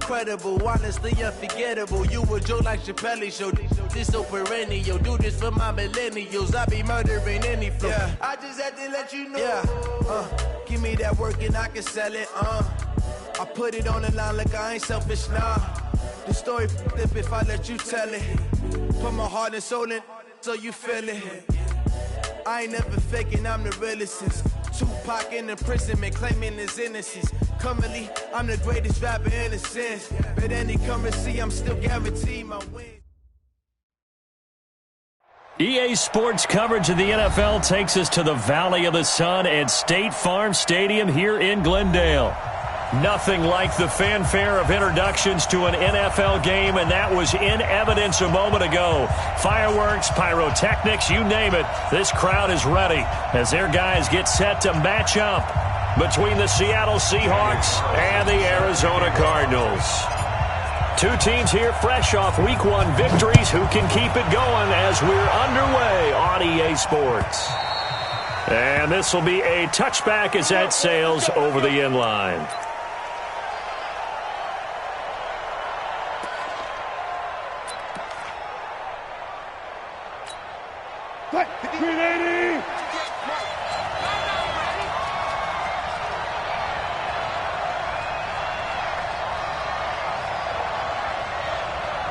incredible, honestly unforgettable. You a joke like Chappelle Show. This so perennial. Do this for my millennials. I be murdering any flow. Yeah. I just had to let you know. Yeah. Give me that work and I can sell it. I put it on the line like I ain't selfish, nah. The story flip if I let you tell it. Put my heart and soul in so you feel it. I ain't never faking, I'm the realest since Tupac in imprisonment, claiming his innocence. Currently, I'm the greatest rapper in a sense. But any currency, I'm still guaranteed my win. EA Sports coverage of the NFL takes us to the Valley of the Sun at State Farm Stadium here in Glendale. Nothing like the fanfare of introductions to an NFL game, and that was in evidence a moment ago. Fireworks, pyrotechnics, you name it. This crowd is ready as their guys get set to match up between the Seattle Seahawks and the Arizona Cardinals. Two teams here fresh off Week 1 victories who can keep it going as we're underway on EA Sports. And this will be a touchback as that sails over the end line.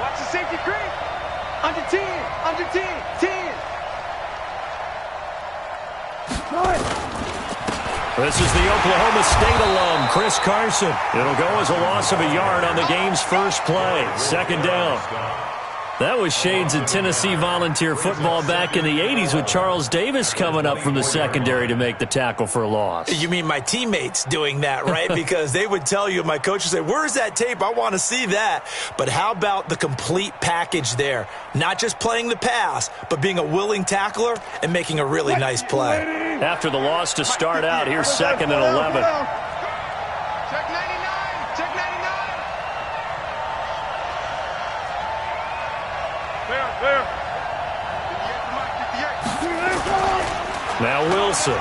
Watch the safety creep. Under 10, under 10, 10. This is the Oklahoma State alum, Chris Carson. It'll go as a loss of a yard on the game's first play. Second down. That was shades of Tennessee volunteer football back in the 80s with Charles Davis coming up from the secondary to make the tackle for a loss. You mean my teammates doing that, right? Because they would tell you, my coach would say, where's that tape? I want to see that. But how about the complete package there? Not just playing the pass, but being a willing tackler and making a really nice play. After the loss to start out, here's 2nd and 11. Check 99, check 99. There. Now Wilson.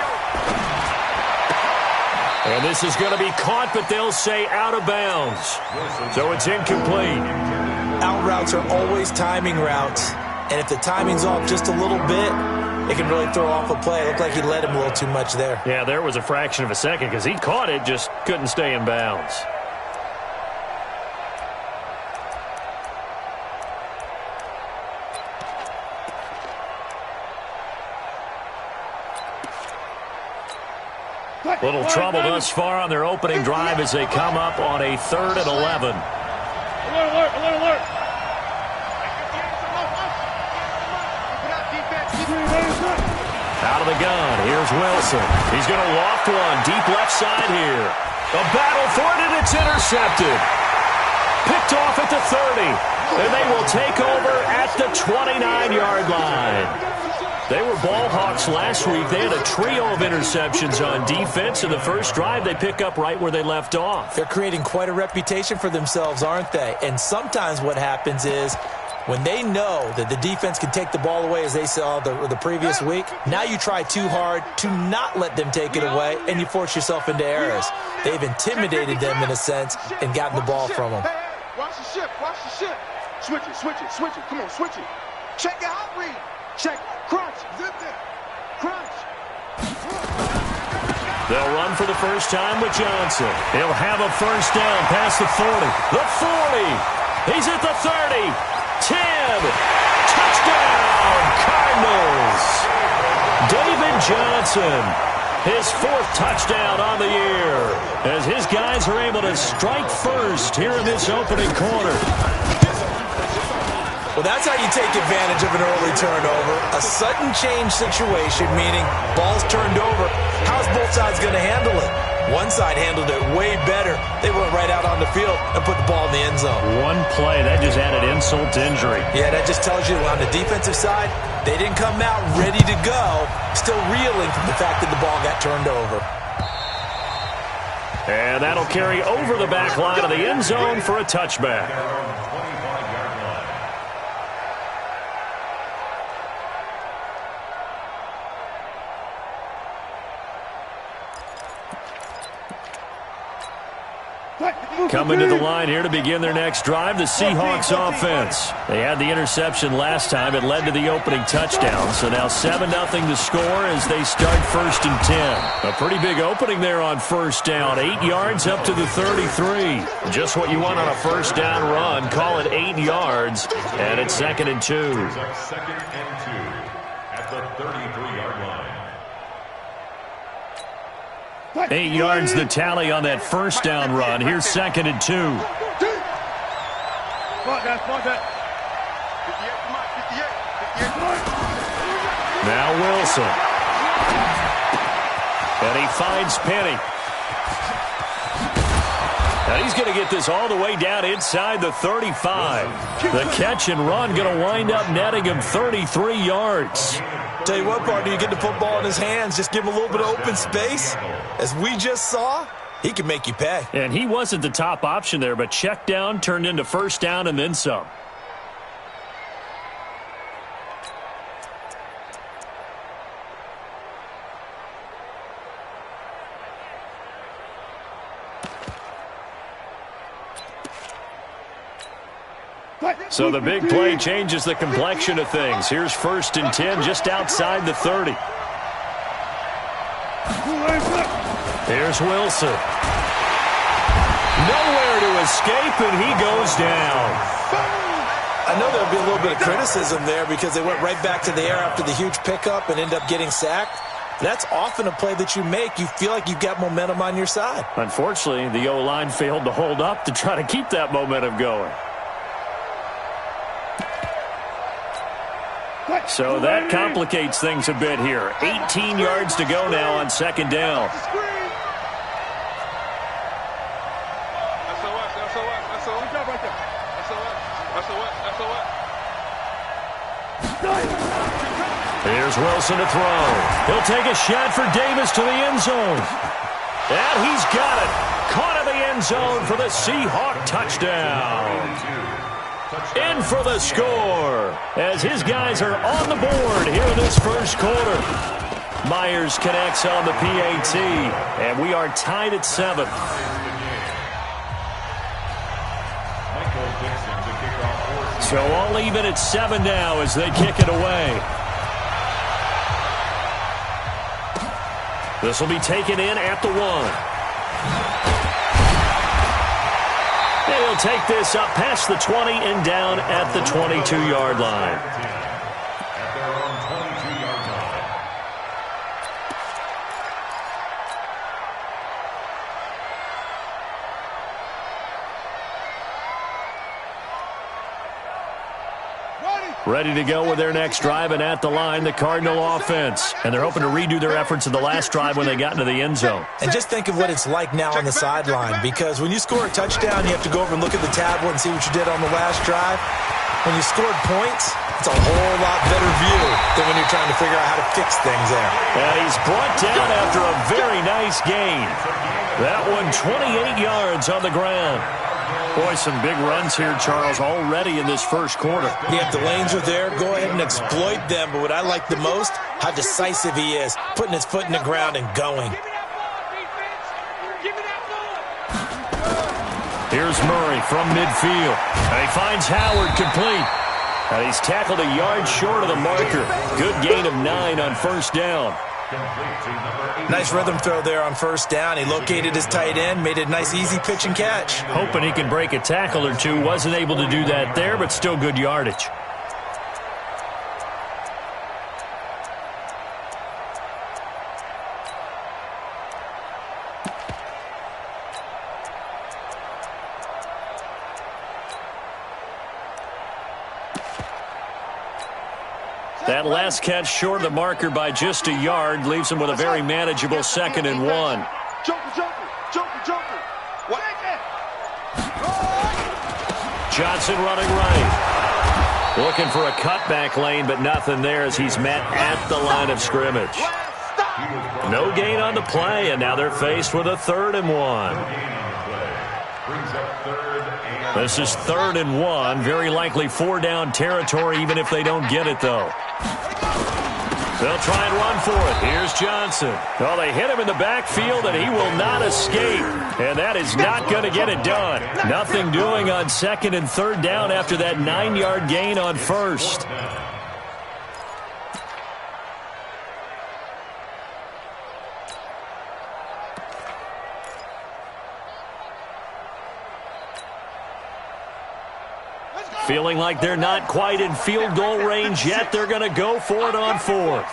And this is going to be caught, but they'll say out of bounds. So it's incomplete. Out routes are always timing routes. And if the timing's off just a little bit, it can really throw off a play. It looked like he led him a little too much there. Yeah, there was a fraction of a second because he caught it, just couldn't stay in bounds. Little trouble thus far on their opening drive as they come up on a 3rd and 11. Alert. Out of the gun, here's Wilson. He's going to loft one deep left side here. A battle for it, and it's intercepted. Picked off at the 30, and they will take over at the 29-yard line. They were ball hawks last week. They had a trio of interceptions on defense, and the first drive they pick up right where they left off. They're creating quite a reputation for themselves, aren't they? And sometimes what happens is when they know that the defense can take the ball away, as they saw the previous week, now you try too hard to not let them take it away, and you force yourself into errors. They've intimidated them in a sense and gotten the ball from them. Watch the ship. Switch it. Come on, switch it. Check your hot read. Check. Crunch. Zip it. Crunch. They'll run for the first time with Johnson. He'll have a first down past the 40. The 40. He's at the 30. 10. Touchdown, Cardinals. David Johnson, his 4th touchdown on the year, as his guys are able to strike first here in this opening quarter. Well, that's how you take advantage of an early turnover. A sudden change situation, meaning ball's turned over. How's both sides going to handle it? One side handled it way better. They went right out on the field and put the ball in the end zone. One play, that just added insult to injury. Yeah, that just tells you on the defensive side, they didn't come out ready to go, still reeling from the fact that the ball got turned over. And that'll carry over the back line of the end zone for a touchback. Coming to the line here to begin their next drive, the Seahawks offense. They had the interception last time. It led to the opening touchdown. So now 7-0 the score as they start 1st and 10. A pretty big opening there on first down. 8 yards up to the 33. Just what you want on a first down run. Call it 8 yards. And it's 2nd and 2. 2nd and 2 at the 33-yard line. 8 yards the tally on that first down run. Here's 2nd and 2. Now Wilson. And he finds Penny. Now he's going to get this all the way down inside the 35. The catch and run going to wind up netting him 33 yards. Tell you what, partner, you get the football in his hands, just give him a little bit of open space. As we just saw, he can make you pay. And he wasn't the top option there, but check down turned into first down and then some. So the big play changes the complexion of things. Here's 1st and 10 just outside the 30. Here's Wilson. Nowhere to escape, and he goes down. I know there'll be a little bit of criticism there because they went right back to the air after the huge pickup and end up getting sacked. That's often a play that you make. You feel like you've got momentum on your side. Unfortunately, the O-line failed to hold up to try to keep that momentum going. So that complicates things a bit here. 18 yards to go now on 2nd down. Here's Wilson to throw. He'll take a shot for Davis to the end zone. And he's got it. Caught in the end zone for the Seahawk touchdown. In for the score as his guys are on the board here in this first quarter. Myers connects on the PAT, and we are tied at 7. So all even at 7 now as they kick it away. This will be taken in at the 1. He'll take this up past the 20 and down at the 22-yard line. At their own 22-yard line. Ready to go with their next drive, and at the line, the Cardinal offense. And they're hoping to redo their efforts in the last drive when they got into the end zone. And just think of what it's like now on the sideline, because when you score a touchdown, you have to go over and look at the tablet and see what you did on the last drive. When you scored points, it's a whole lot better view than when you're trying to figure out how to fix things there. And he's brought down after a very nice gain. That one 28 yards on the ground. Boy, some big runs here, Charles, already in this first quarter. Yeah, if the lanes are there, go ahead and exploit them. But what I like the most, how decisive he is, putting his foot in the ground and going. Here's Murray from midfield. And he finds Howard complete. And he's tackled a yard short of the marker. Good gain of 9 on first down. Nice rhythm throw there on first down. He located his tight end, made a nice easy pitch and catch. Hoping he can break a tackle or two. Wasn't able to do that there, but still good yardage. That last catch short of the marker by just a yard leaves him with a very manageable 2nd and 1. Johnson running right. Looking for a cutback lane, but nothing there as he's met at the line of scrimmage. No gain on the play, and now they're faced with a 3rd and 1. This is 3rd and 1. Very likely 4-down territory, even if they don't get it, though. They'll try and run for it. Here's Johnson. Well, they hit him in the backfield, and he will not escape. And that is not going to get it done. Nothing doing on 2nd and 3rd down after that 9-yard gain on 1st. Feeling like they're not quite in field goal range yet. They're going to go for it on 4th.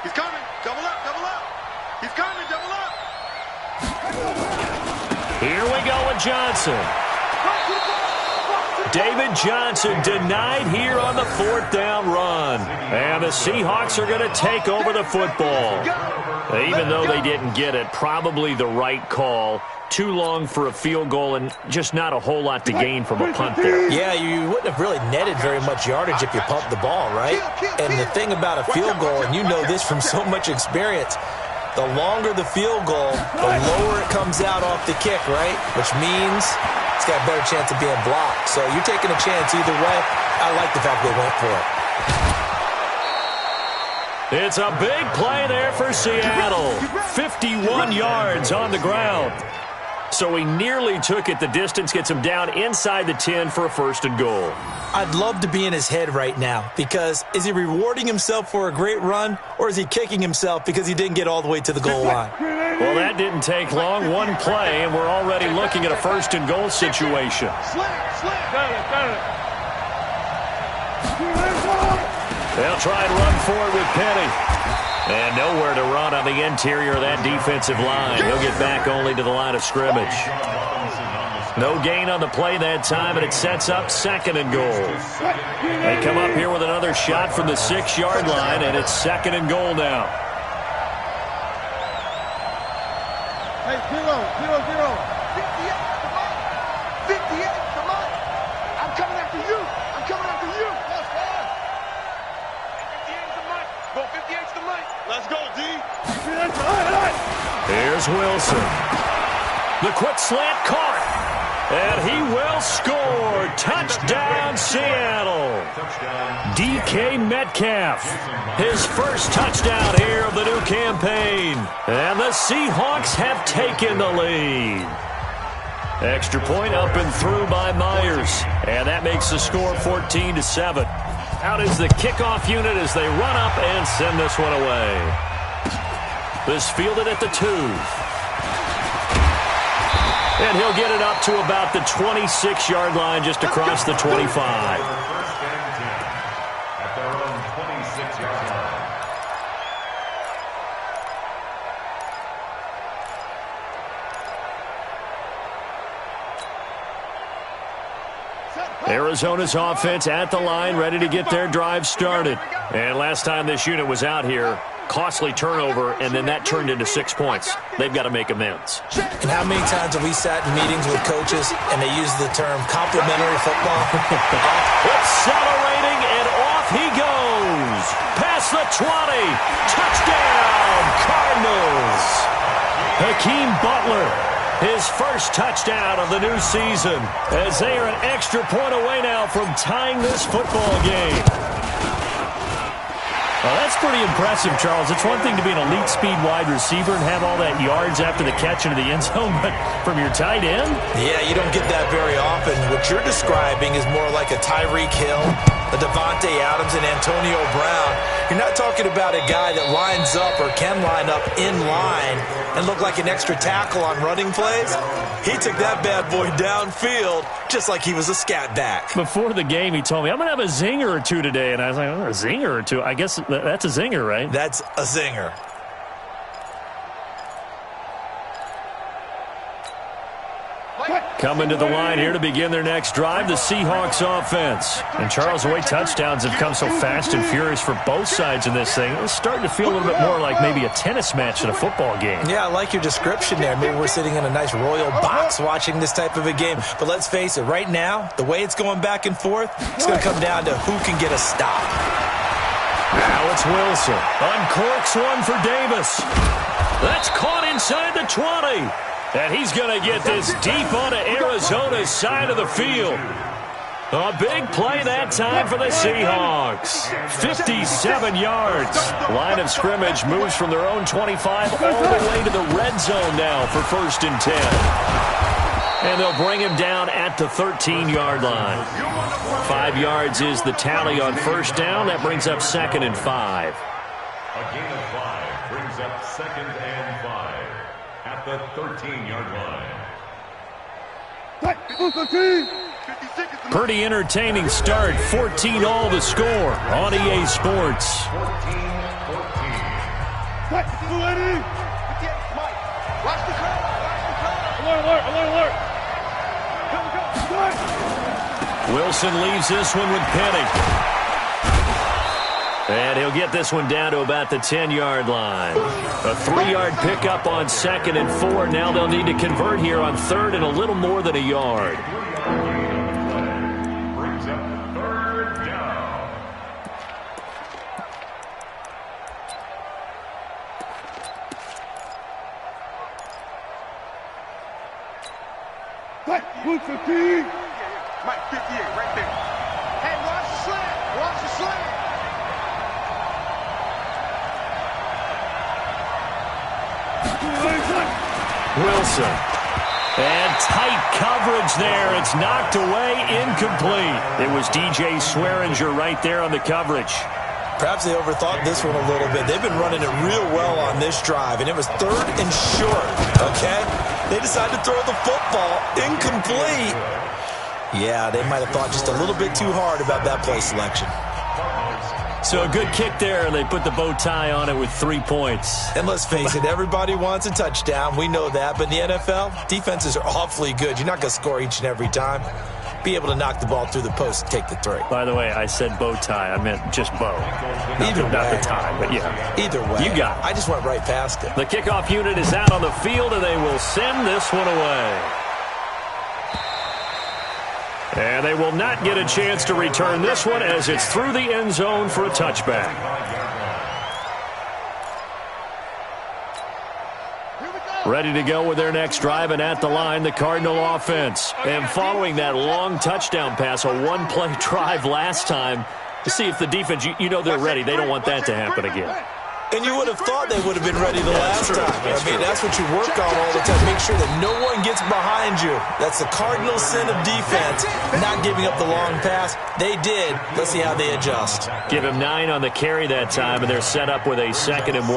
He's coming. Double up, double up. He's coming, double up. Here we go with Johnson. David Johnson denied here on the 4th down run. And the Seahawks are going to take over the football. Even though they didn't get it, probably the right call. Too long for a field goal and just not a whole lot to gain from a punt there. Yeah, you wouldn't have really netted very much yardage if you pumped the ball, right? And the thing about a field goal, and you know this from so much experience, the longer the field goal, the lower it comes out off the kick, right? Which means it's got a better chance of being blocked. So you're taking a chance either way. I like the fact they went for it. It's a big play there for Seattle. 51 yards on the ground. So he nearly took it the distance, gets him down inside the 10 for a 1st and goal. I'd love to be in his head right now because is he rewarding himself for a great run or is he kicking himself because he didn't get all the way to the goal line? Well, that didn't take long. One play, and we're already looking at a 1st and goal situation. They'll try and run for it with Penny. And nowhere to run on the interior of that defensive line. He'll get back only to the line of scrimmage. No gain on the play that time, and it sets up 2nd and goal. They come up here with another shot from the 6-yard line, and it's 2nd and goal now. Hey, 0-0-0. 58, come on. I'm coming after you. I'm coming after you. That's fine. 58's the mic. Go 58's the mic. Let's go, D. Here's Wilson. The quick slant caught. And he will score. Touchdown, Seattle. DK Metcalf. His first touchdown here of the new campaign. And the Seahawks have taken the lead. Extra point up and through by Myers. And that makes the score 14-7. Out is the kickoff unit as they run up and send this one away. This fielded at the 2. And he'll get it up to about the 26-yard line just across the 25. Arizona's offense at the line, ready to get their drive started. And last time this unit was out here, costly turnover, and then that turned into 6 points. They've got to make amends. And how many times have we sat in meetings with coaches and they use the term complimentary football? Accelerating, and off he goes. Past the 20. Touchdown, Cardinals. Hakeem Butler, his first touchdown of the new season, as they are an extra point away now from tying this football game. Well, that's pretty impressive, Charles. It's one thing to be an elite speed wide receiver and have all that yards after the catch into the end zone, but from your tight end? Yeah, you don't get that very often. What you're describing is more like a Tyreek Hill, a Devontae Adams, and Antonio Brown. You're not talking about a guy that lines up or can line up in line and look like an extra tackle on running plays. He took that bad boy downfield just like he was a scat back. Before the game, he told me, I'm going to have a zinger or two today. And I was like, oh, a zinger or two? I guess that's a zinger, right? That's a zinger. Coming to the line here to begin their next drive, the Seahawks offense. And Charles, the way touchdowns have come so fast and furious for both sides in this thing, it's starting to feel a little bit more like maybe a tennis match in a football game. Yeah, I like your description there. Maybe we're sitting in a nice royal box watching this type of a game. But let's face it, right now, the way it's going back and forth, it's going to come down to who can get a stop. Now it's Wilson. Uncorks one for Davis. That's caught inside the 20. And he's going to get this deep onto Arizona's side of the field. A big play that time for the Seahawks. 57 yards. Line of scrimmage moves from their own 25 all the way to the red zone now for 1st and 10. And they'll bring him down at the 13-yard line. 5 yards is the tally on 1st down. That brings up 2nd and 5. A gain of 5 brings up 2nd and 5 at the 13-yard line. Pretty entertaining start. 14 all the score on EA Sports. 14-14. Wilson leaves this one with Penny. And he'll get this one down to about the 10-yard line. A 3-yard pickup on 2nd and 4. Now they'll need to convert here on 3rd and a little more than a yard. Brings up 3rd down. Mike, 58, right there. Hey, watch the slant. Watch the slant. Wilson. And tight coverage there. It's knocked away, incomplete. It was DJ Swearinger right there on the coverage. Perhaps they overthought this one a little bit. They've been running it real well on this drive, and it was 3rd and short, okay? They decided to throw the football incomplete. Yeah, they might have thought just a little bit too hard about that play selection. So a good kick there, and they put the bow tie on it with 3 points. And let's face it, everybody wants a touchdown. We know that. But in the NFL, defenses are awfully good. You're not going to score each and every time. Be able to knock the ball through the post and take the 3. By the way, I said bow tie. I meant just bow. Either way. Not the tie, but yeah. Either way. You got it. I just went right past it. The kickoff unit is out on the field, and they will send this one away. And they will not get a chance to return this one as it's through the end zone for a touchback. Ready to go with their next drive, and at the line, the Cardinal offense. And following that long touchdown pass, a one-play drive last time, to see if the defense, you know they're ready. They don't want that to happen again. And you would have thought they would have been ready the last time. That's what you work on all the time. Make sure that no one gets behind you. That's the cardinal sin of defense, not giving up the long pass. They did. Let's see how they adjust. Give him 9 on the carry that time, and they're set up with a 2nd and 1.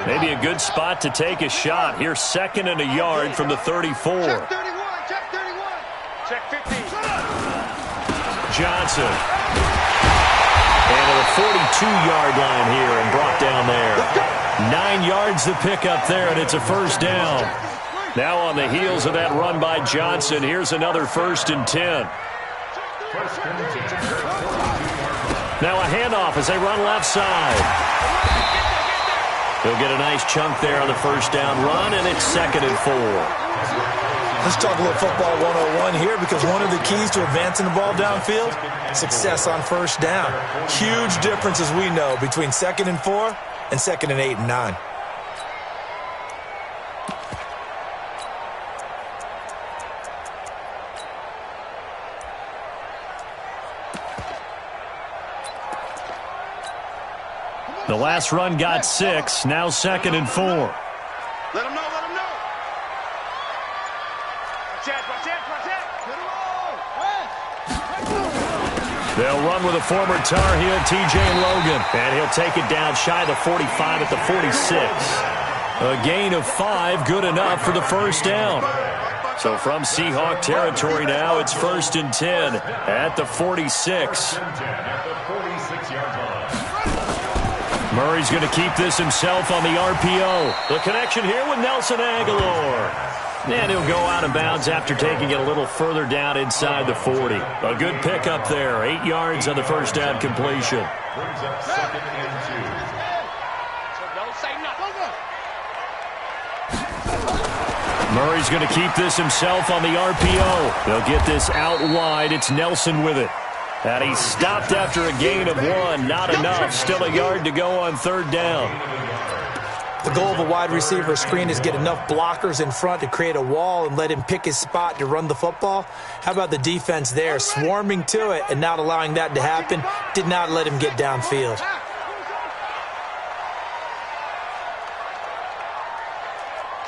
Maybe a good spot to take a shot. Here's 2nd and a yard from the 34. Check 31. Check 31. Check 15. Johnson. And at the 42-yard line here and brought down there. 9 yards to pick up there, and it's a 1st down. Now on the heels of that run by Johnson, here's another 1st and 10. Now a handoff as they run left side. He'll get a nice chunk there on the 1st down run, and it's 2nd and 4. Let's talk a little football 101 here, because one of the keys to advancing the ball downfield, success on 1st down. Huge difference, as we know, between 2nd and 4 and 2nd and 8 and 9. The last run got 6, now 2nd and 4. Let him know, let him know. Watch out. They'll run with a former Tar Heel, TJ Logan. And he'll take it down shy of the 45 at the 46. A gain of 5, good enough for the 1st down. So from Seahawk territory now, it's 1st and 10 at the 46. Murray's going to keep this himself on the RPO. The connection here with Nelson Aguilar. And he'll go out of bounds after taking it a little further down inside the 40. A good pickup there. 8 yards on the 1st down completion. Brings up 2nd and 2. Murray's going to keep this himself on the RPO. They'll get this out wide. It's Nelson with it. And he stopped after a gain of 1. Not enough. Still a yard to go on 3rd down. The goal of a wide receiver screen is get enough blockers in front to create a wall and let him pick his spot to run the football. How about the defense there, swarming to it and not allowing that to happen? Did not let him get downfield.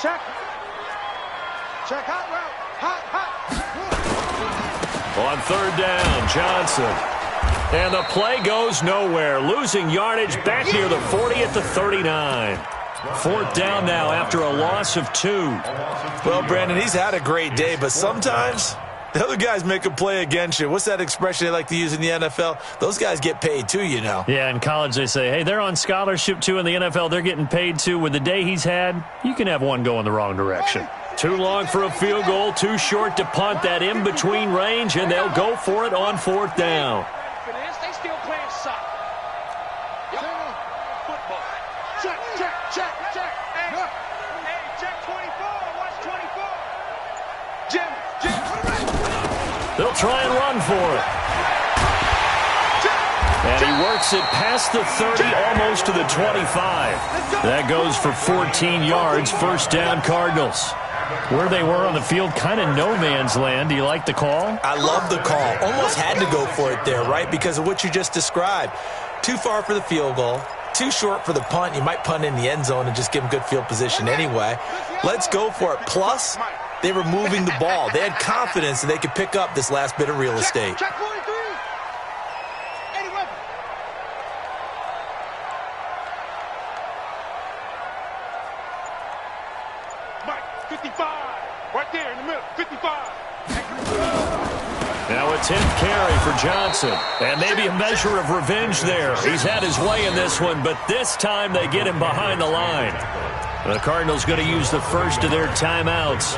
Check. Check, hot route. Hot. On third down, Johnson. And the play goes nowhere. Losing yardage back near the 40 at the 39. Fourth down now after a loss of 2. Well, Brandon, he's had a great day, but sometimes the other guys make a play against you. What's that expression they like to use in the NFL? Those guys get paid too, you know. Yeah, in college they say, hey, they're on scholarship too. In the NFL, they're getting paid too. With the day he's had, you can have one go in the wrong direction. Too long for a field goal, too short to punt. That in-between range, and they'll go for it on fourth down. They still playing soccer. Football. Check. Hey, check 24. Watch 24. Jim. They'll try and run for it. And he works it past the 30, almost to the 25. That goes for 14 yards, first down Cardinals. Where they were on the field, kind of no man's land. Do you like the call? I love the call. Almost had to go for it there, right? Because of what you just described. Too far for the field goal. Too short for the punt. You might punt in the end zone and just give them good field position anyway. Let's go for it. Plus, they were moving the ball. They had confidence that they could pick up this last bit of real estate. Check 43. Any weapon. Mike, 55. Right there in the middle. 55. Now a 10th carry for Johnson. And maybe a measure of revenge there. He's had his way in this one, but this time they get him behind the line. The Cardinals going to use the first of their timeouts.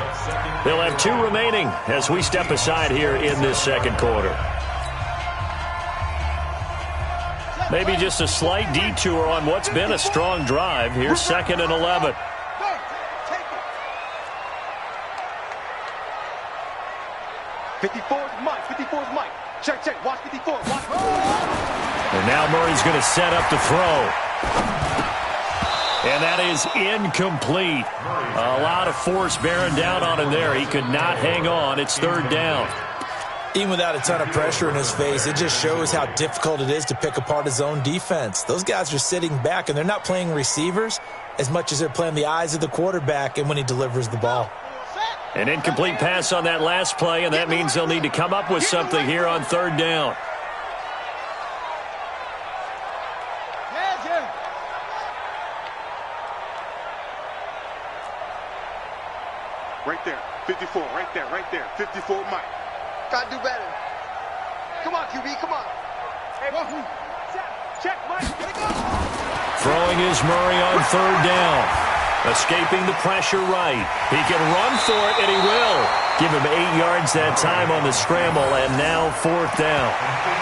They'll have 2 remaining as we step aside here in this second quarter. Maybe just a slight detour on what's been a strong drive. Here's 2nd and 11. 54 is Mike. 54 is Mike. Check. Watch 54. Watch. And now Murray's going to set up to throw. And that is incomplete. A lot of force bearing down on him there. He could not hang on. It's third down. Even without a ton of pressure in his face, it just shows how difficult it is to pick apart his own defense. Those guys are sitting back, and they're not playing receivers as much as they're playing the eyes of the quarterback and when he delivers the ball. An incomplete pass on that last play, and that means they'll need to come up with something here on third down. Right there. 54. Right there. 54 Mike. Gotta do better. Come on, QB. Come on. Hey, check, Mike. Let it go. Throwing is Murray on third down. Escaping the pressure right. He can run for it, and he will. Give him 8 yards that time on the scramble, and now fourth down.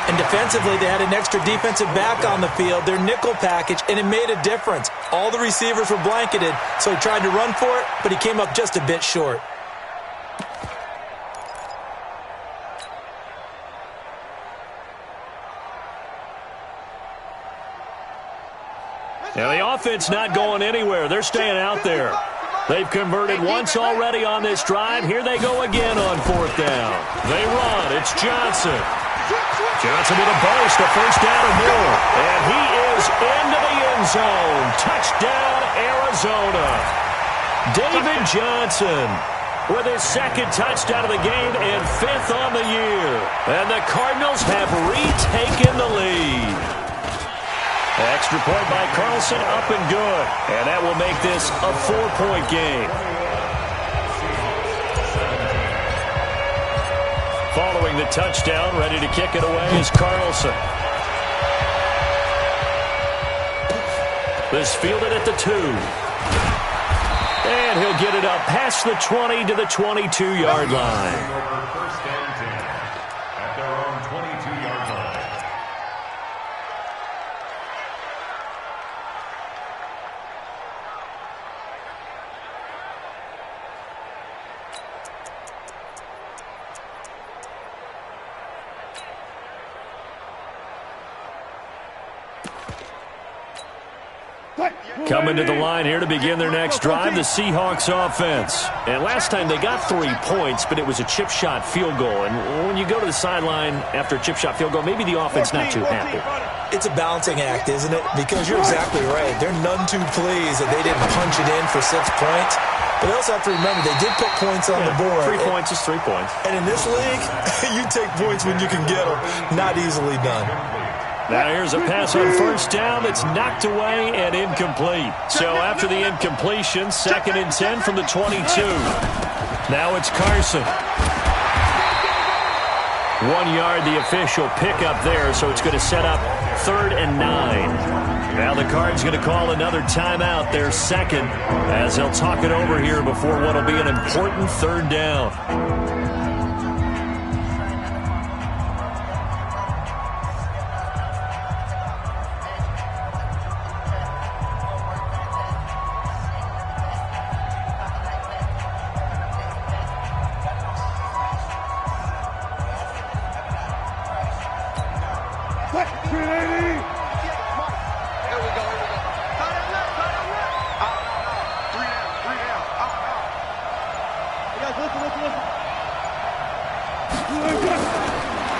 And defensively, they had an extra defensive back on the field, their nickel package, and it made a difference. All the receivers were blanketed, so he tried to run for it, but he came up just a bit short. Now the offense not going anywhere. They're staying out there. They've converted once already on this drive. Here they go again on fourth down. They run. It's Johnson. Johnson with a burst, a first down or more. And he is into the end zone. Touchdown, Arizona. David Johnson with his 2nd touchdown of the game and 5th on the year. And the Cardinals have retaken the lead. Extra point by Carlson, up and good. And that will make this a 4-point game. Following the touchdown, ready to kick it away is Carlson. This fielded at the 2. And he'll get it up past the 20 to the 22-yard line. First and 10 at their own 22-yard line. Coming to the line here to begin their next drive, the Seahawks offense. And last time they got 3 points, but it was a chip shot field goal. And when you go to the sideline after a chip shot field goal, maybe the offense not too happy. It's a balancing act, isn't it? Because you're exactly right. They're none too pleased that they didn't punch it in for 6 points. But they also have to remember they did put points on the board. 3 points is 3 points. And in this league, you take points when you can get them. Not easily done. Now here's a pass on first down that's knocked away and incomplete. So after the incompletion, 2nd and 10 from the 22. Now it's Carson. 1 yard, the official pickup there, so it's going to set up 3rd and 9. Now the Cards going to call another timeout, their second, as they'll talk it over here before what will be an important 3rd down.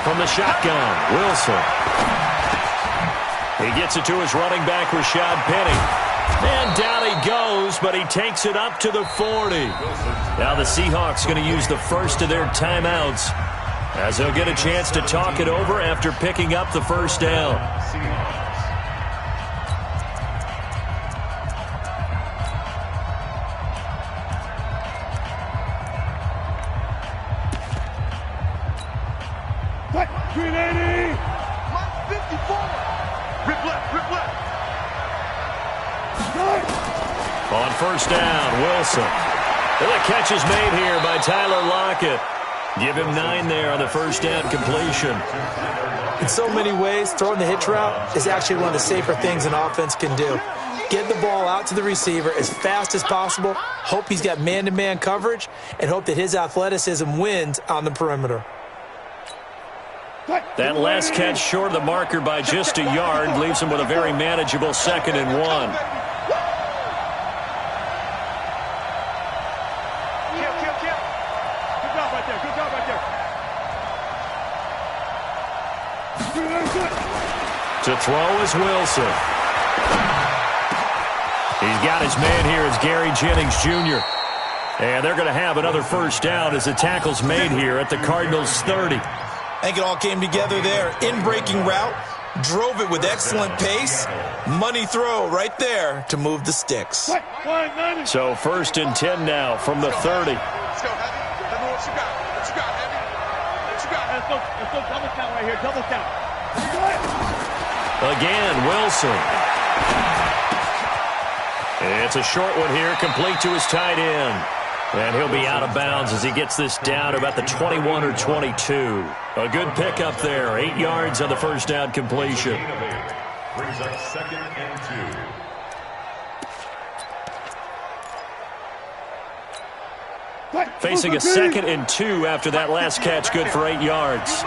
From the shotgun, Wilson. He gets it to his running back, Rashad Penny. And down he goes, but he takes it up to the 40. Now the Seahawks going to use the first of their timeouts as they'll get a chance to talk it over after picking up the first down. On first down, Wilson. And the catch is made here by Tyler Lockett. Give him 9 there on the first down completion. In so many ways, throwing the hitch route is actually one of the safer things an offense can do. Get the ball out to the receiver as fast as possible, hope he's got man-to-man coverage, and hope that his athleticism wins on the perimeter. That last catch short of the marker by just a yard leaves him with a very manageable 2nd and 1. To throw is Wilson. He's got his man here. It's Gary Jennings Jr. And they're going to have another first down as the tackle's made here at the Cardinals' 30. I think it all came together there. In-breaking route, drove it with excellent pace. Money throw right there to move the sticks. So 1st and 10 now from the 30. Let's go, Heavy. Tell me what you got. What you got, Heavy? What you got? Let's go double count right here. Double count. Again, Wilson. It's a short one here, complete to his tight end. And he'll be out of bounds as he gets this down about the 21 or 22. A good pickup there, 8 yards on the first down completion. Brings up 2nd and 2. Facing a 2nd and 2 after that last catch, good for 8 yards.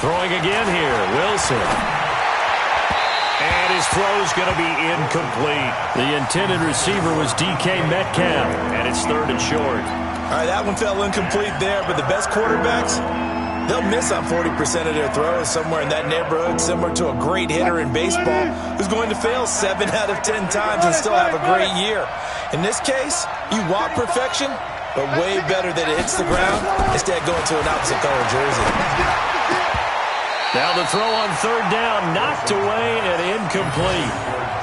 Throwing again here, Wilson. And his throw's going to be incomplete. The intended receiver was DK Metcalf, and it's 3rd and short. All right, that one fell incomplete there, but the best quarterbacks, they'll miss on 40% of their throws, somewhere in that neighborhood, similar to a great hitter in baseball who's going to fail 7 out of 10 times and still have a great year. In this case, you want perfection, but way better that it hits the ground instead of going to an opposite color jersey. Now the throw on 3rd down, knocked away and incomplete.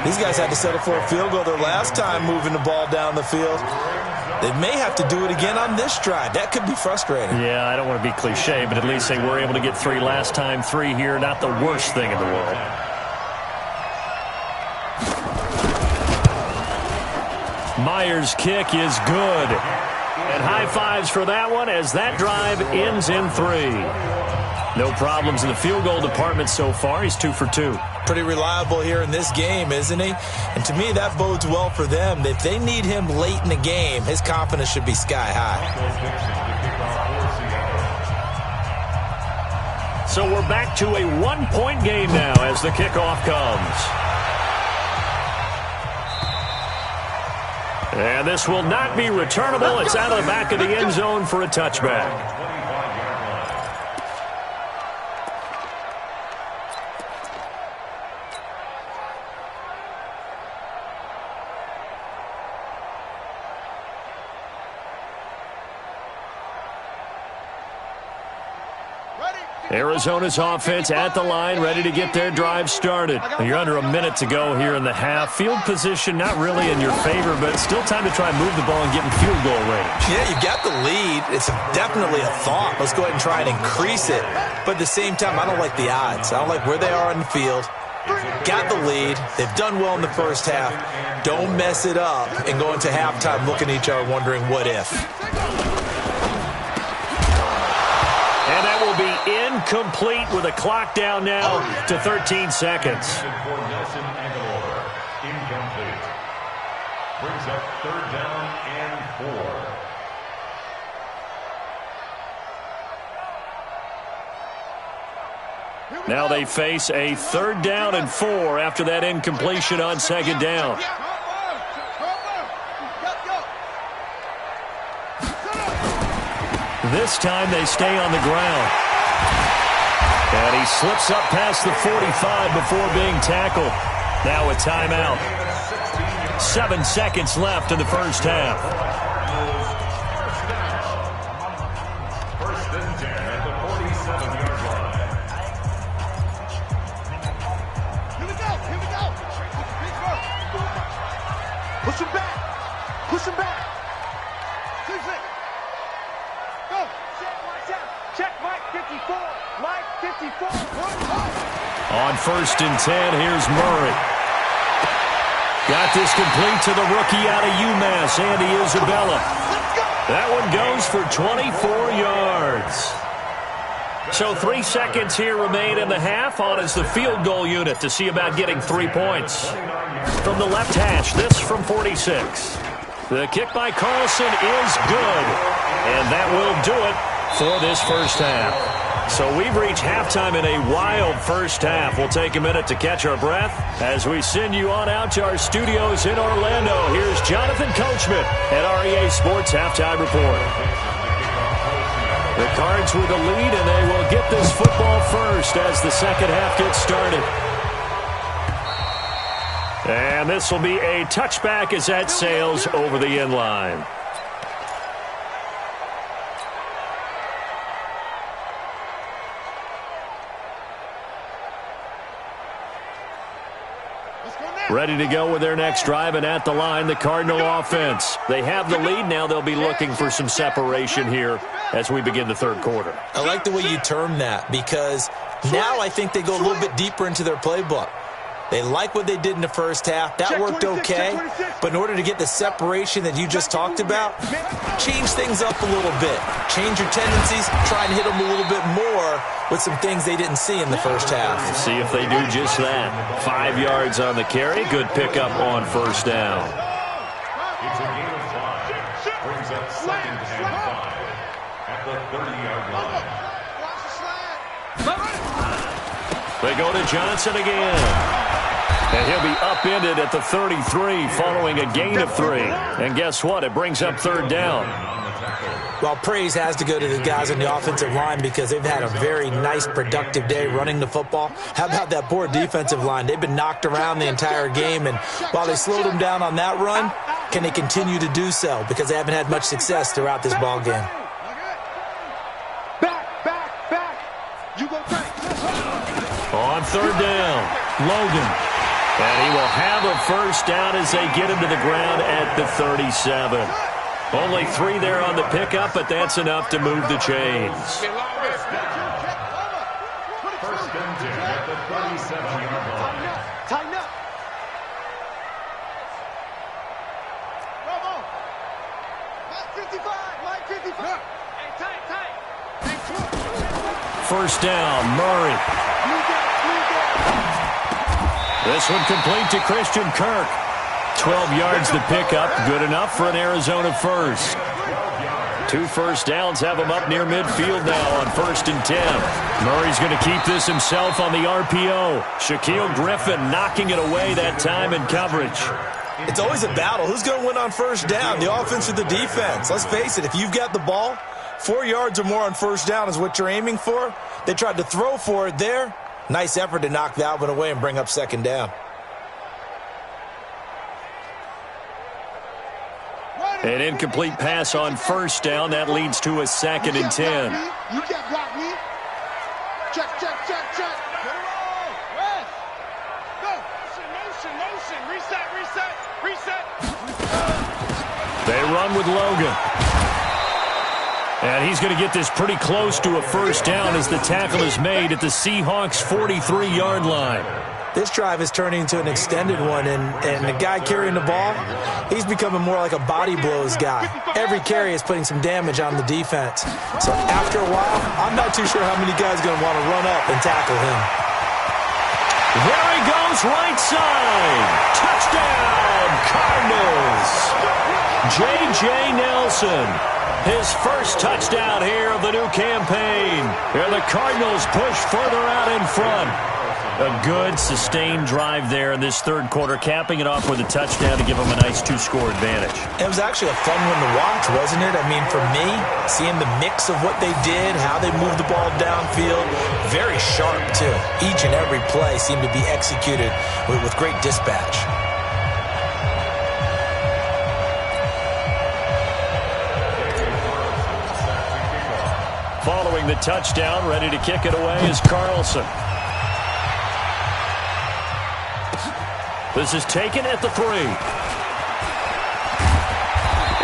These guys had to settle for a field goal their last time moving the ball down the field. They may have to do it again on this drive. That could be frustrating. Yeah, I don't want to be cliche, but at least they were able to get 3 last time, 3 here. Not the worst thing in the world. Myers' kick is good. And high fives for that one as that drive ends in 3. No problems in the field goal department so far. He's 2 for 2. Pretty reliable here in this game, isn't he? And to me, that bodes well for them. If they need him late in the game, his confidence should be sky high. So we're back to a 1-point game now as the kickoff comes. And this will not be returnable. It's out of the back of the end zone for a touchback. Arizona's offense at the line, ready to get their drive started. You're under a minute to go here in the half. Field position not really in your favor, but still time to try and move the ball and get in field goal range. Yeah, you've got the lead. It's definitely a thought. Let's go ahead and try and increase it. But at the same time, I don't like the odds. I don't like where they are on the field. Got the lead. They've done well in the first half. Don't mess it up and go into halftime looking at each other wondering what if. And that will be incomplete with a clock down now to 13 seconds. Incomplete. Brings up 3rd down and 4. Now they face a 3rd down and 4 after that incompletion on 2nd down. This time they stay on the ground. And he slips up past the 45 before being tackled. Now a timeout. 7 seconds left in the first half. First and 10 at the 47-yard line. Here we go. Push him back. Go. Check Mike 54. Mike 54. On 1st and 10, here's Murray. Got this complete to the rookie out of UMass, Andy Isabella. That one goes for 24 yards. So 3 seconds here remain in the half. On is the field goal unit to see about getting 3 points. From the left hash, this from 46. The kick by Carlson is good. And that will do it for this first half. So we've reached halftime in a wild first half. We'll take a minute to catch our breath as we send you on out to our studios in Orlando. Here's Jonathan Coachman at REA Sports Halftime Report. The Cards with the lead, and they will get this football first as the second half gets started. And this will be a touchback as that sails over the end line. Ready to go with their next drive, and at the line, the Cardinal offense. They have the lead. Now they'll be looking for some separation here as we begin the third quarter. I like the way you term that, because now I think they go a little bit deeper into their playbook. They like what they did in the first half. That worked okay. But in order to get the separation that you just talked about, change things up a little bit. Change your tendencies. Try and hit them a little bit more with some things they didn't see in the first half. See if they do just that. 5 yards on the carry. Good pickup on first down. It's a gain of 5. Brings up 2nd and 5 at the 30-yard line. They go to Johnson again. And he'll be upended at the 33 following a gain of 3. And guess what? It brings up 3rd down. Well, praise has to go to the guys on the offensive line because they've had a very nice, productive day running the football. How about that poor defensive line? They've been knocked around the entire game, and while they slowed them down on that run, can they continue to do so? Because they haven't had much success throughout this ball game. Back. You go back. On 3rd down, Logan. And he will have a first down as they get him to the ground at the 37. Only 3 there on the pickup, but that's enough to move the chains. First and 10 at the 37-yard line. Tighten up. Come on. Mike 55. Hey, tight. First down, Murray. This one complete to Christian Kirk. 12 yards to pick up. Good enough for an Arizona first. 2 first downs have him up near midfield now on 1st and 10. Murray's going to keep this himself on the RPO. Shaquille Griffin knocking it away that time in coverage. It's always a battle. Who's going to win on first down, the offense or the defense? Let's face it, if you've got the ball, 4 yards or more on first down is what you're aiming for. They tried to throw for it there. Nice effort to knock that one away and bring up 2nd down. An incomplete pass on 1st down. That leads to a 2nd and 10. You can't block me. Check. Get it all. Rest. Go. Motion. Reset. They run with Logan. And he's going to get this pretty close to a first down as the tackle is made at the Seahawks' 43-yard line. This drive is turning into an extended one, and the guy carrying the ball, he's becoming more like a body blows guy. Every carry is putting some damage on the defense. So after a while, I'm not too sure how many guys are going to want to run up and tackle him. There he goes, right side. Touchdown, Cardinals. J.J. Nelson, his first touchdown here of the new campaign. And the Cardinals push further out in front. A good, sustained drive there in this 3rd quarter, capping it off with a touchdown to give them a nice 2-score advantage. It was actually a fun one to watch, wasn't it? I mean, for me, seeing the mix of what they did, how they moved the ball downfield, very sharp, too. Each and every play seemed to be executed with great dispatch. Following the touchdown, ready to kick it away is Carlson. This is taken at the 3.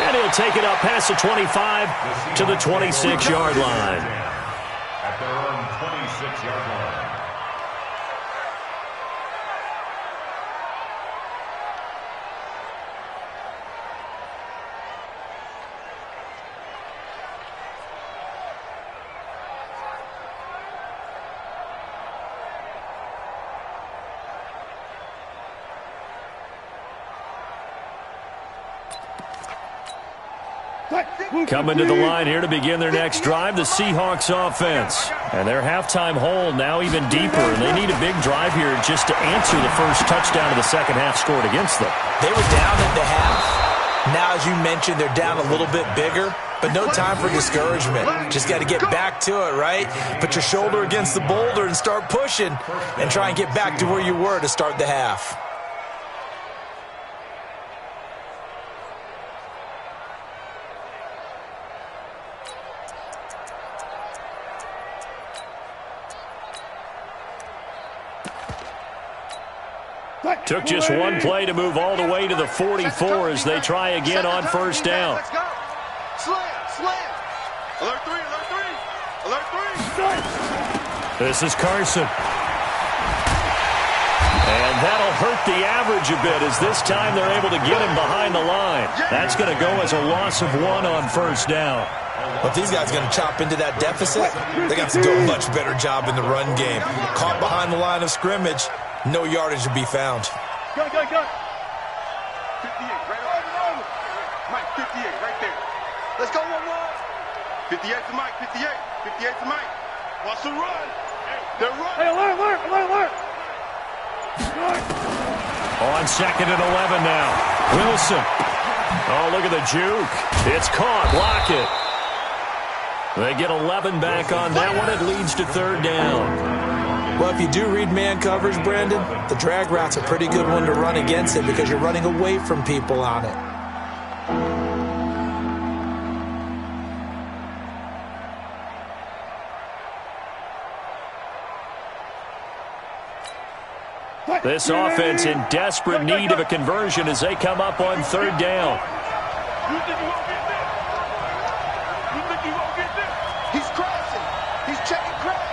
And he'll take it up past the 25 to the 26-yard line. At their own 26-yard line. Coming to the line here to begin their next drive, the Seahawks offense. And their halftime hole now even deeper, and they need a big drive here just to answer the first touchdown of the second half scored against them. They were down at the half. Now, as you mentioned, they're down a little bit bigger, but no time for discouragement. Just got to get back to it, right? Put your shoulder against the boulder and start pushing and try and get back to where you were to start the half. Took just one play to move all the way to the 44 as they try again on first down. Let's go. Slam. Alert 3. This is Carson. And that'll hurt the average a bit as this time they're able to get him behind the line. That's going to go as a loss of 1 on first down. But these guys are going to chop into that deficit. They got to do a much better job in the run game. Caught behind the line of scrimmage. No yardage to be found. Go. 58, right over. Mike, 58, right there. Let's go, 1-1. 58 to Mike, 58 to Mike. Watch the run. They're running. Hey, alert. On 2nd and 11 now. Wilson. Oh, look at the juke. It's caught. Block it. They get 11 back on that one. It leads to 3rd down. Well, if you do read man coverage, Brandon, the drag route's a pretty good one to run against it because you're running away from people on it. This offense in desperate need of a conversion as they come up on 3rd down. You think you won't get there? He's crossing. He's checking crack.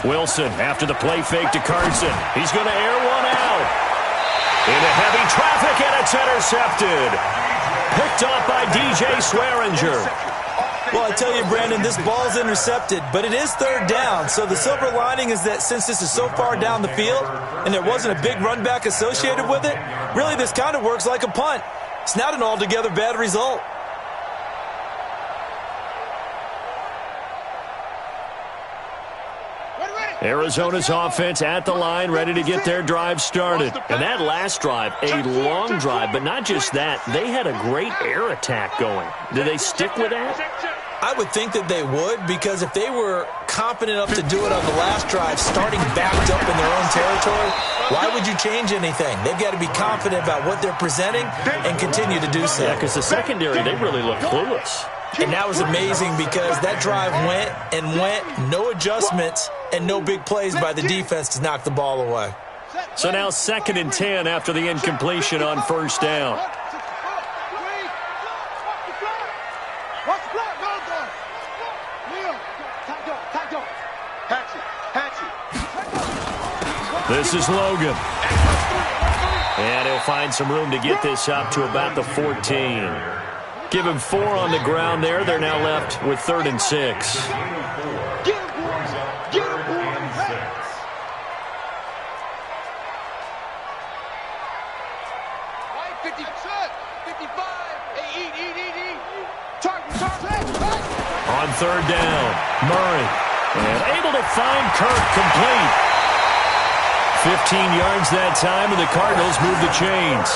Wilson after the play fake to Carson. He's going to air one out. In a heavy traffic, and it's intercepted. Picked off by DJ Swearinger. Well, I tell you, Brandon, this ball's intercepted, but it is third down. So the silver lining is that since this is so far down the field and there wasn't a big run back associated with it, really this kind of works like a punt. It's not an altogether bad result. Arizona's offense at the line, ready to get their drive started. And that last drive, a long drive, but not just that. They had a great air attack going. Do they stick with that? I would think that they would, because if they were confident enough to do it on the last drive, starting backed up in their own territory, why would you change anything? They've got to be confident about what they're presenting and continue to do so. Yeah, because the secondary, they really look clueless. And that was amazing because that drive went and went, no adjustments, and no big plays by the defense to knock the ball away. So now 2nd and 10 after the incompletion on first down. This is Logan. And he'll find some room to get this up to about the 14. Give him 4 on the ground there. They're now left with 3rd and 6. On 3rd down, Murray. And able to find Kirk complete. 15 yards that time, and the Cardinals move the chains.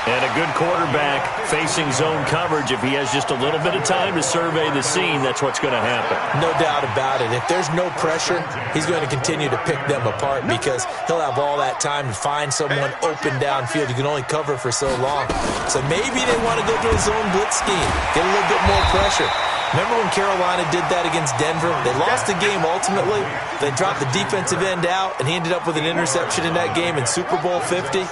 And a good quarterback facing zone coverage. If he has just a little bit of time to survey the scene, that's what's going to happen. No doubt about it. If there's no pressure, he's going to continue to pick them apart because he'll have all that time to find someone open downfield. You can only cover for so long. So maybe they want to go to a zone blitz scheme, get a little bit more pressure. Remember when Carolina did that against Denver? They lost the game ultimately. They dropped the defensive end out, and he ended up with an interception in that game in Super Bowl 50.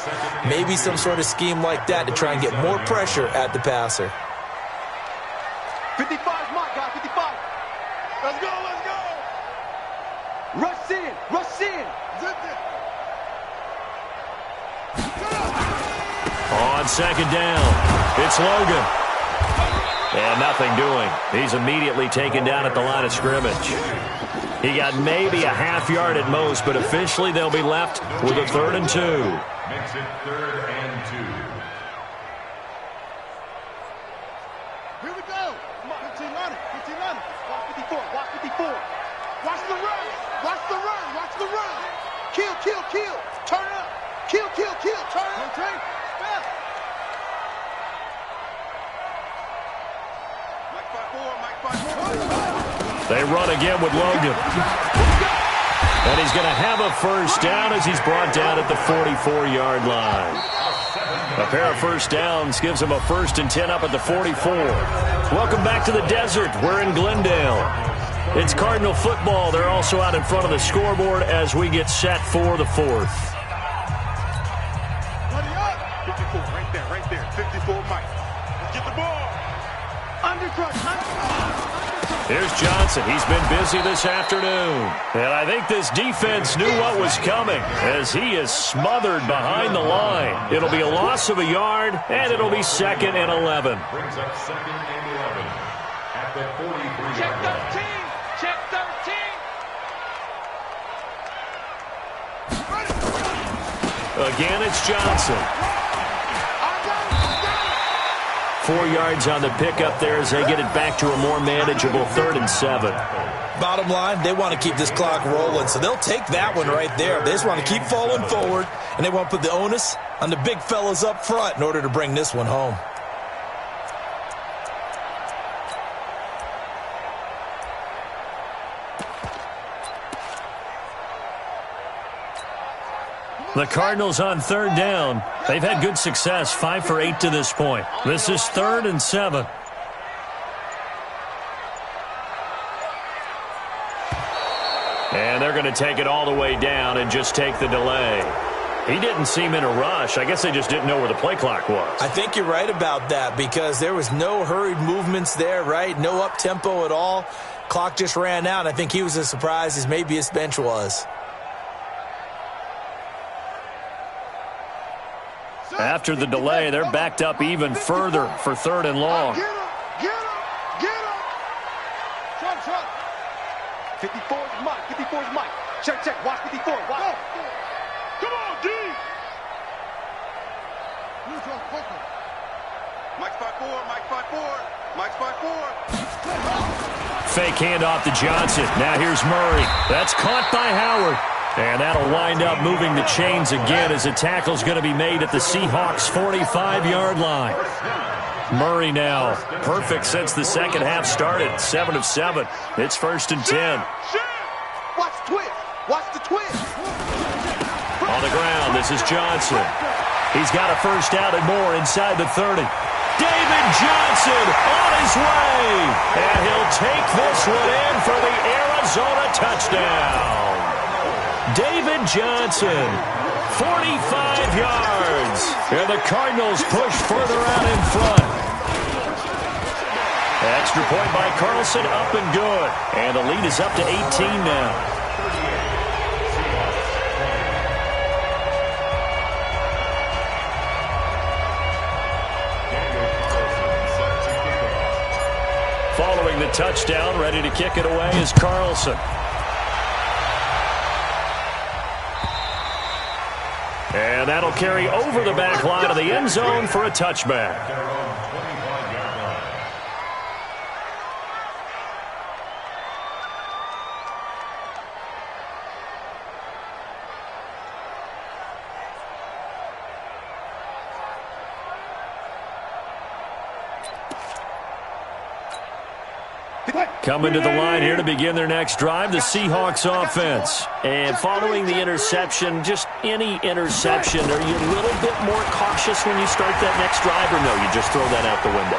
Maybe some sort of scheme like that to try and get more pressure at the passer. 55 is my guy, 55. Let's go, let's go. Rush in, rush in. On 2nd down, it's Logan. And nothing doing. He's immediately taken down at the line of scrimmage. He got maybe a half yard at most, but officially they'll be left with a 3rd and 2. Makes it 3rd and 2. Here we go. Come on, 15 on it, 15 on it. Watch 54, watch 54. Watch the run, watch the run, watch the run. Kill, kill, kill. Turn it up. Kill, kill, kill. Turn it up. Okay. Fast. They run again with Logan. And he's going to have a first down as he's brought down at the 44-yard line. A pair of first downs gives him a 1st and 10 up at the 44. Welcome back to the desert. We're in Glendale. It's Cardinal football. They're also out in front of the scoreboard as we get set for the 4th. 54, right there. 54, Mike. Let's get the ball. Here's Johnson. He's been busy this afternoon. And I think this defense knew what was coming as he is smothered behind the line. It'll be a loss of a yard, and it'll be 2nd and 11. Brings up 2nd and 11 at the 43-yard Check line. 13. Check 13. Again, it's Johnson. 4 yards on the pickup there as they get it back to a more manageable 3rd and 7. Bottom line, they want to keep this clock rolling, so they'll take that one right there. They just want to keep falling forward, and they want to put the onus on the big fellas up front in order to bring this one home. The Cardinals on 3rd down. They've had good success, 5 for 8 to this point. This is 3rd and 7. And they're going to take it all the way down and just take the delay. He didn't seem in a rush. I guess they just didn't know where the play clock was. I think you're right about that because there was no hurried movements there, right? No up-tempo at all. Clock just ran out. I think he was as surprised as maybe his bench was. After the delay, they're backed up even further for 3rd and long. Get him! Get him! Get him! Shot, shot. 54 is Mike. 54 is Mike. Check, check. Watch 54. Watch. Go. Come on, D! Mike's 5-4. Mike's 5-4. Mike's 5-4. Fake handoff to Johnson. Now here's Murray. That's caught by Howard. And that'll wind up moving the chains again as a tackle's going to be made at the Seahawks' 45-yard line. Murray now perfect since the second half started. 7 of 7. It's 1st and 10. Watch the twist. Watch the twist. On the ground, this is Johnson. He's got a first down and more inside the 30. David Johnson on his way. And he'll take this one in for the Arizona touchdown. David Johnson, 45 yards. And the Cardinals push further out in front. Extra point by Carlson, up and good. And the lead is up to 18 now. Following the touchdown, ready to kick it away is Carlson. And that'll carry over the back line of the end zone for a touchback. Coming to the line here to begin their next drive, the Seahawks offense. And following the interception, just any interception, are you a little bit more cautious when you start that next drive, or no, you just throw that out the window?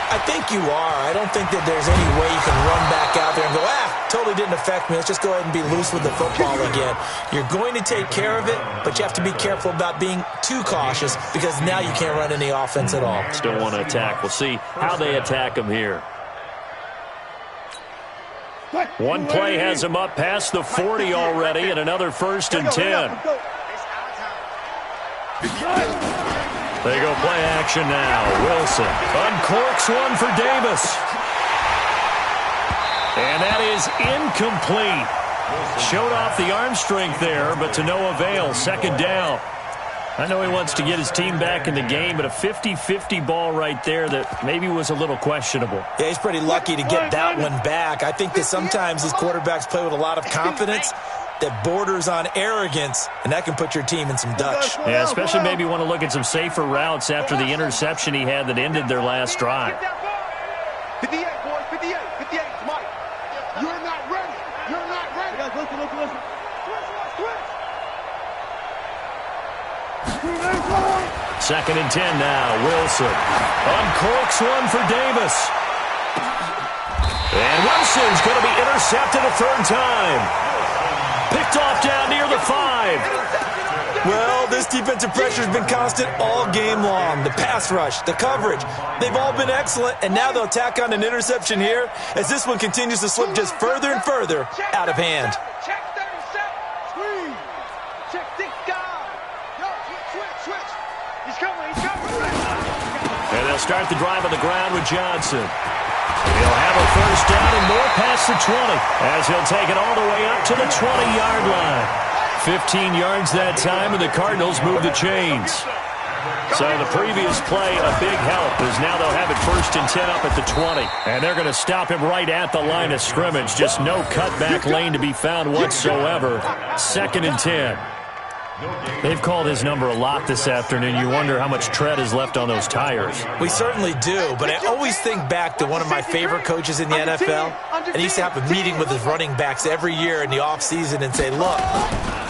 I think you are. I don't think that there's any way you can run back out there and go, totally didn't affect me. Let's just go ahead and be loose with the football again. You're going to take care of it, but you have to be careful about being too cautious because now you can't run any offense at all. Still want to attack. We'll see how they attack them here. One play has him up past the 40 already, and another 1st and 10. They go play action now. Wilson uncorks one for Davis. And that is incomplete. Showed off the arm strength there, but to no avail. 2nd down. I know he wants to get his team back in the game, but a 50-50 ball right there that maybe was a little questionable. Yeah, he's pretty lucky to get that one back. I think that sometimes these quarterbacks play with a lot of confidence that borders on arrogance, and that can put your team in some Dutch. Yeah, especially maybe want to look at some safer routes after the interception he had that ended their last drive. 58, boys, 58, 58, Mike. You're not ready. You're not ready. Listen. Switch. 2nd and 10 now. Wilson uncorks one for Davis. And Wilson's going to be intercepted a 3rd time. Picked off down near the 5. Well, this defensive pressure has been constant all game long. The pass rush, the coverage, they've all been excellent, and now they'll tack on an interception here as this one continues to slip just further and further out of hand. Check 37. Squeeze. Check 6 guys. Yo, switch. He's coming. And they'll start the drive on the ground with Johnson. He'll have a 1st down and more past the 20 as he'll take it all the way up to the 20-yard line. 15 yards that time, and the Cardinals move the chains. So the previous play, a big help, as now they'll have it 1st and 10 up at the 20. And they're going to stop him right at the line of scrimmage. Just no cutback lane to be found whatsoever. 2nd and 10. They've called his number a lot this afternoon. You wonder how much tread is left on those tires. We certainly do, but I always think back to one of my favorite coaches in the NFL, and he used to have a meeting with his running backs every year in the offseason and say, look,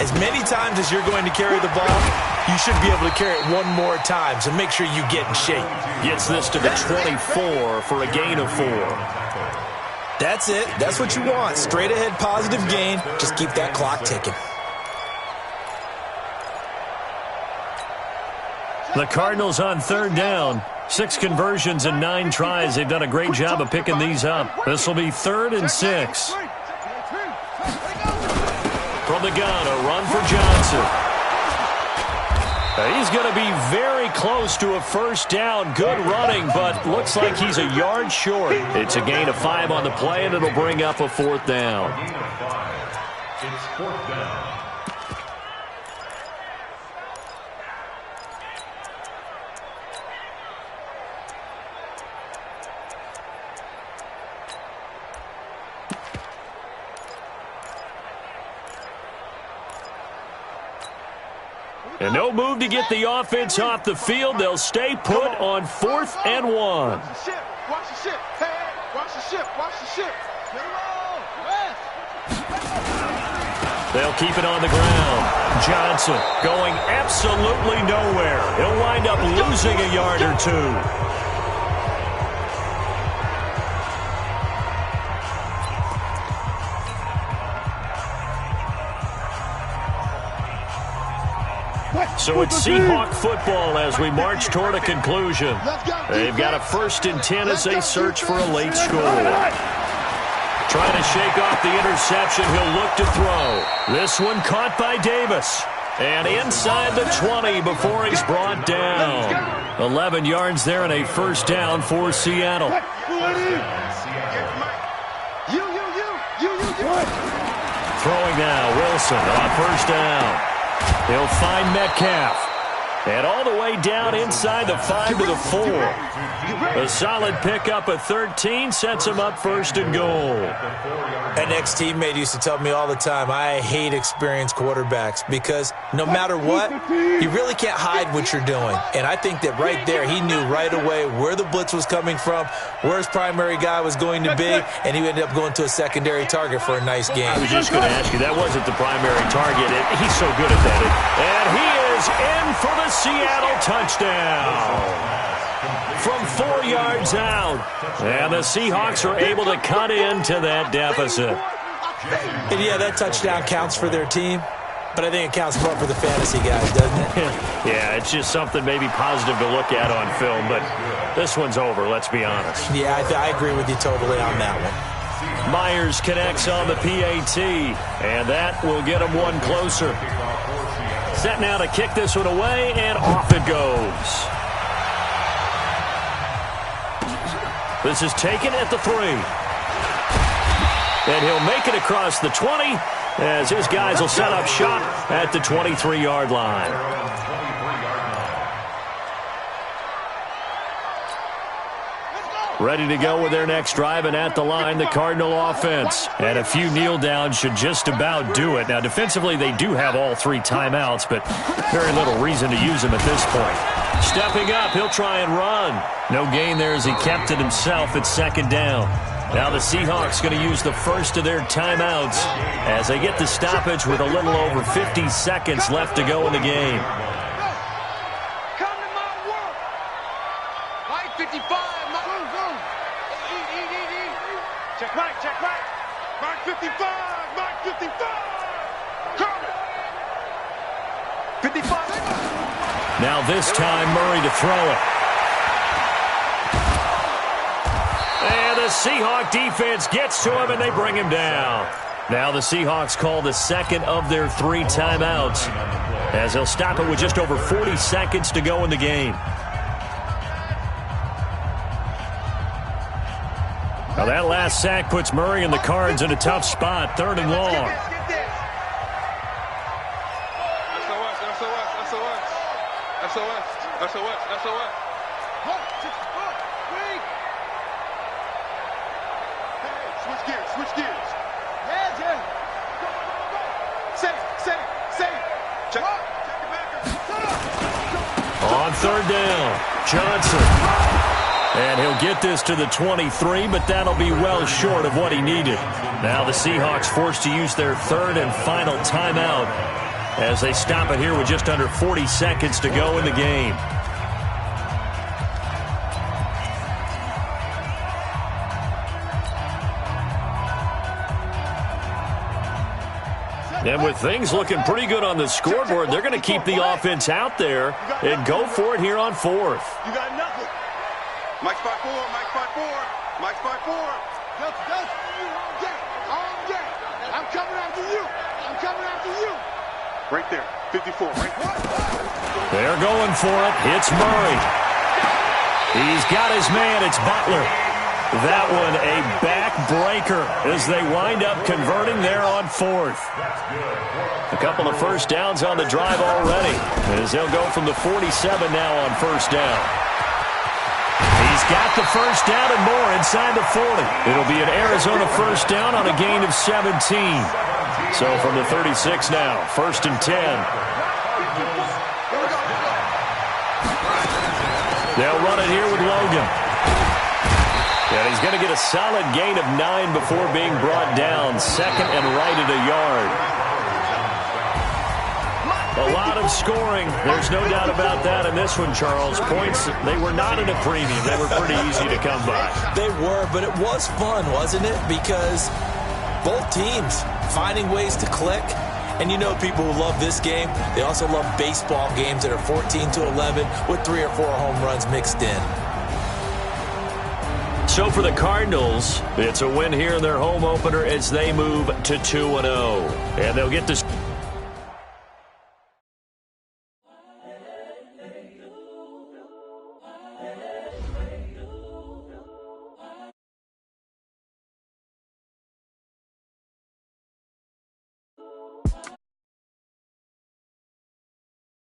as many times as you're going to carry the ball, you should be able to carry it one more time, so make sure you get in shape. Gets this to the 24 for a gain of 4. That's it. That's what you want. Straight ahead positive gain. Just keep that clock ticking. The Cardinals on 3rd down. 6 conversions and 9 tries. They've done a great job of picking these up. This will be 3rd and 6. From the gun, a run for Johnson. He's going to be very close to a first down. Good running, but looks like he's a yard short. It's a gain of 5 on the play, and it'll bring up a 4th down. Gain of 5. It's 4th down. And no move to get the offense off the field. They'll stay put on 4th and 1. Watch the ship. Watch the ship. Hey, watch the ship. Watch the ship. They'll keep it on the ground. Johnson going absolutely nowhere. He'll wind up losing a yard or 2. So it's Seahawk football as we march toward a conclusion. They've got a 1st and 10 as they search for a late score. Trying to shake off the interception, he'll look to throw. This one caught by Davis. And inside the 20 before he's brought down. 11 yards there and a 1st down for Seattle. Throwing now, Wilson on 1st down. He'll find Metcalf. And all the way down inside the 5 to the 4. A solid pickup of 13 sets him up 1st and goal. An ex-teammate used to tell me all the time, I hate experienced quarterbacks because no matter what, you really can't hide what you're doing. And I think that right there, he knew right away where the blitz was coming from, where his primary guy was going to be, and he ended up going to a secondary target for a nice game. I was just going to ask you, that wasn't the primary target. He's so good at that. And he is in for the Seattle touchdown. From 4 yards out. And the Seahawks are able to cut into that deficit. And yeah, that touchdown counts for their team, but I think it counts more for the fantasy guys, doesn't it? Yeah, it's just something maybe positive to look at on film, but this one's over, let's be honest. Yeah, I agree with you totally on that one. Myers connects on the PAT, and that will get him one closer. Set now to kick this one away, and off it goes. This is taken at the 3. And he'll make it across the 20 as his guys will set up shop at the 23-yard line. Ready to go with their next drive, and at the line, the Cardinal offense. And a few kneel downs should just about do it. Now, defensively, they do have all 3 timeouts, but very little reason to use them at this point. Stepping up, he'll try and run. No gain there as he kept it himself at 2nd down. Now the Seahawks going to use the first of their timeouts as they get the stoppage with a little over 50 seconds left to go in the game. Come to my work. Mike 55. Check right, check right. Mark 55, Mark 55. Coming. 55. Now this time, Murray to throw it. And the Seahawk defense gets to him, and they bring him down. Now the Seahawks call the second of their 3 timeouts as they'll stop it with just over 40 seconds to go in the game. Now that last sack puts Murray and the Cards in a tough spot, 3rd and long. Switch gears. Yeah. Save. Check. On 3rd down, Johnson. And he'll get this to the 23, but that'll be well short of what he needed. Now the Seahawks forced to use their 3rd and final timeout as they stop it here with just under 40 seconds to go in the game. And with things looking pretty good on the scoreboard, they're going to keep the offense out there and go for it here on 4th. You got nothing. Mike's 5-4, Mike's 5-4, Mike's 5-4. I'm coming after you. Right there. 54, right? They're going for it. It's Murray. He's got his man. It's Butler. That one a backbreaker as they wind up converting there on fourth. A couple of first downs on the drive already as they'll go from the 47 now on first down. He's got the first down and more inside the 40. It'll be an Arizona first down on a gain of 17. So from the 36 now, first and 10. They'll run it here with Logan. And he's going to get a solid gain of 9 before being brought down. Second and right at a yard. A lot of scoring. There's no doubt about that in this one, Charles. Points, they were not at a premium. They were pretty easy to come by. They were, but it was fun, wasn't it? Because both teams finding ways to click. And you know people who love this game, they also love baseball games that are 14-11 with 3 or 4 home runs mixed in. So for the Cardinals, it's a win here in their home opener as they move to 2-0. And they'll get this.